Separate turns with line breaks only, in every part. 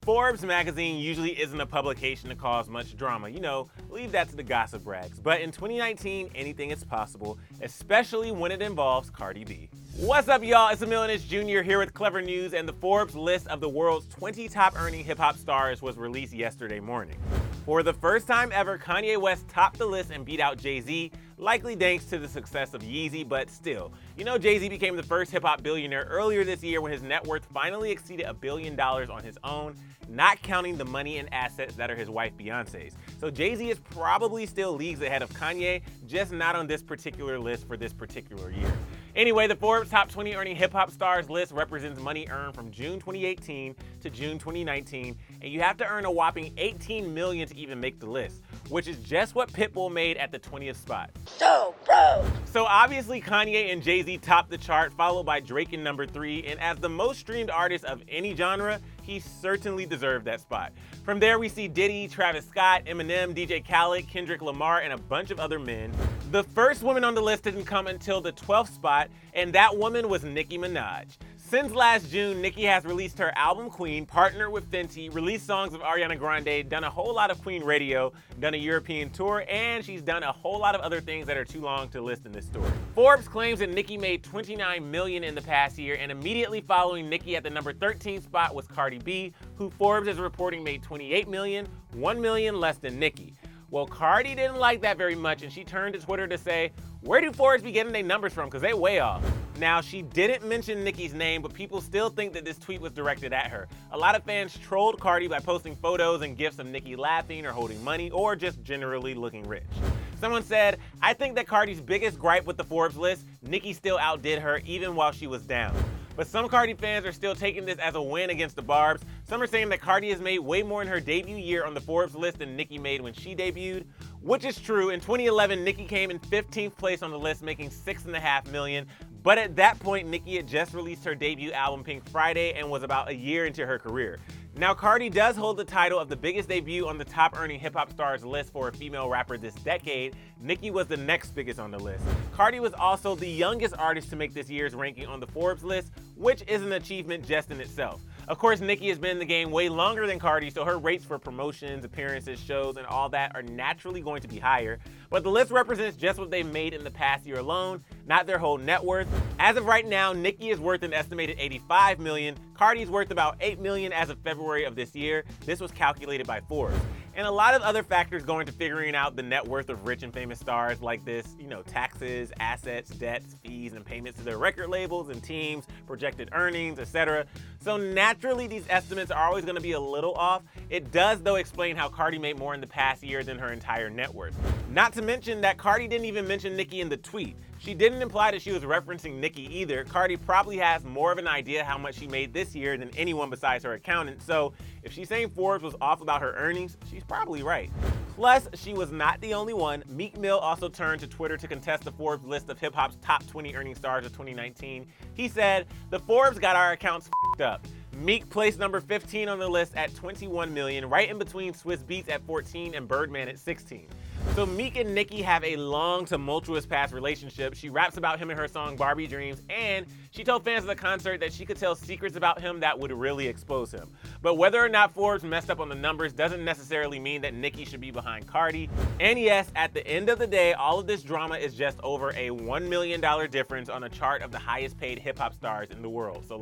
Forbes Magazine usually isn't a publication to cause much drama. Leave that to the gossip rags. But in 2019, anything is possible, especially when it involves Cardi B. What's up, y'all? It's Emile Ennis Jr. here with Clevver News, and the Forbes list of the world's 20 top-earning hip-hop stars was released yesterday morning. For the first time ever, Kanye West topped the list and beat out Jay-Z, likely thanks to the success of Yeezy, but still. Jay-Z became the first hip-hop billionaire earlier this year when his net worth finally exceeded $1 billion on his own, not counting the money and assets that are his wife Beyonce's. So Jay-Z is probably still leagues ahead of Kanye, just not on this particular list for this particular year. Anyway, the Forbes Top 20 Earning Hip-Hop Stars list represents money earned from June 2018 to June 2019, and you have to earn a whopping $18 million to even make the list, which is just what Pitbull made at the 20th spot. So obviously Kanye and Jay-Z topped the chart, followed by Drake in number 3, and as the most streamed artist of any genre, he certainly deserved that spot. From there, we see Diddy, Travis Scott, Eminem, DJ Khaled, Kendrick Lamar, and a bunch of other men. The first woman on the list didn't come until the 12th spot, and that woman was Nicki Minaj. Since last June, Nicki has released her album Queen, partnered with Fenty, released songs of Ariana Grande, done a whole lot of Queen radio, done a European tour, and she's done a whole lot of other things that are too long to list in this story. Forbes claims that Nicki made $29 million in the past year, and immediately following Nicki at the number 13 spot was Cardi B, who Forbes is reporting made $28 million, $1 million less than Nicki. Well, Cardi didn't like that very much, and she turned to Twitter to say, "Where do Forbes be getting their numbers from? Because they way off." Now, she didn't mention Nicki's name, but people still think that this tweet was directed at her. A lot of fans trolled Cardi by posting photos and gifs of Nicki laughing or holding money or just generally looking rich. Someone said, "I think that Cardi's biggest gripe with the Forbes list, Nicki still outdid her even while she was down." But some Cardi fans are still taking this as a win against the Barbs. Some are saying that Cardi has made way more in her debut year on the Forbes list than Nicki made when she debuted, which is true. In 2011, Nicki came in 15th place on the list, making $6.5 million. But at that point, Nicki had just released her debut album Pink Friday and was about a year into her career. Now, Cardi does hold the title of the biggest debut on the top earning hip-hop stars list for a female rapper this decade. Nicki was the next biggest on the list. Cardi was also the youngest artist to make this year's ranking on the Forbes list, which is an achievement just in itself. Of course, Nicki has been in the game way longer than Cardi, so her rates for promotions, appearances, shows, and all that are naturally going to be higher. But the list represents just what they've made in the past year alone, not their whole net worth. As of right now, Nicki is worth an estimated $85 million. Cardi's worth about $8 million as of February of this year. This was calculated by Forbes. And a lot of other factors go into figuring out the net worth of rich and famous stars like this, taxes, assets, debts, fees, and payments to their record labels and teams, projected earnings, etc. So naturally, these estimates are always going to be a little off. It does, though, explain how Cardi made more in the past year than her entire net worth. Not to mention that Cardi didn't even mention Nicki in the tweet. She didn't imply that she was referencing Nicki either. Cardi probably has more of an idea how much she made this year than anyone besides her accountant, so if she's saying Forbes was off about her earnings, she's probably right. Plus, she was not the only one. Meek Mill also turned to Twitter to contest the Forbes list of hip-hop's top 20 earning stars of 2019. He said, "The Forbes got our accounts f***ed up." Meek placed number 15 on the list at $21 million, right in between Swizz Beatz at 14 and Birdman at 16. So Meek and Nicki have a long, tumultuous past relationship. She raps about him in her song Barbie Dreams, and she told fans of the concert that she could tell secrets about him that would really expose him. But whether or not Forbes messed up on the numbers doesn't necessarily mean that Nicki should be behind Cardi. And yes, at the end of the day, all of this drama is just over a $1 million difference on a chart of the highest paid hip-hop stars in the world. So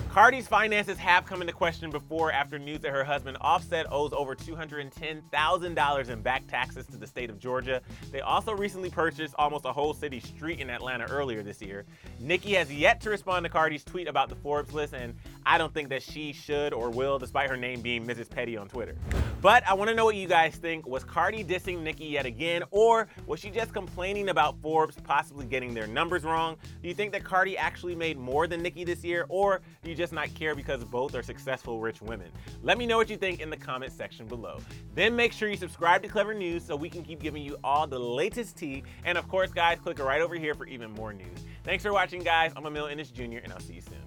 Cardi's finances have come into question before after news that her husband Offset owes over $210,000 in back taxes to the state of Georgia. They also recently purchased almost a whole city street in Atlanta earlier this year. Nicki has yet to respond to Cardi's tweet about the Forbes list, and I don't think that she should or will, despite her name being Mrs. Petty on Twitter. But I want to know what you guys think. Was Cardi dissing Nicki yet again, or was she just complaining about Forbes possibly getting their numbers wrong? Do you think that Cardi actually made more than Nicki this year, or do you just not care because both are successful rich women? Let me know what you think in the comment section below. Then make sure you subscribe to Clevver News so we can keep giving you all the latest tea. And of course, guys, click right over here for even more news. Thanks for watching, guys. I'm Emile Ennis Jr., and I'll see you soon.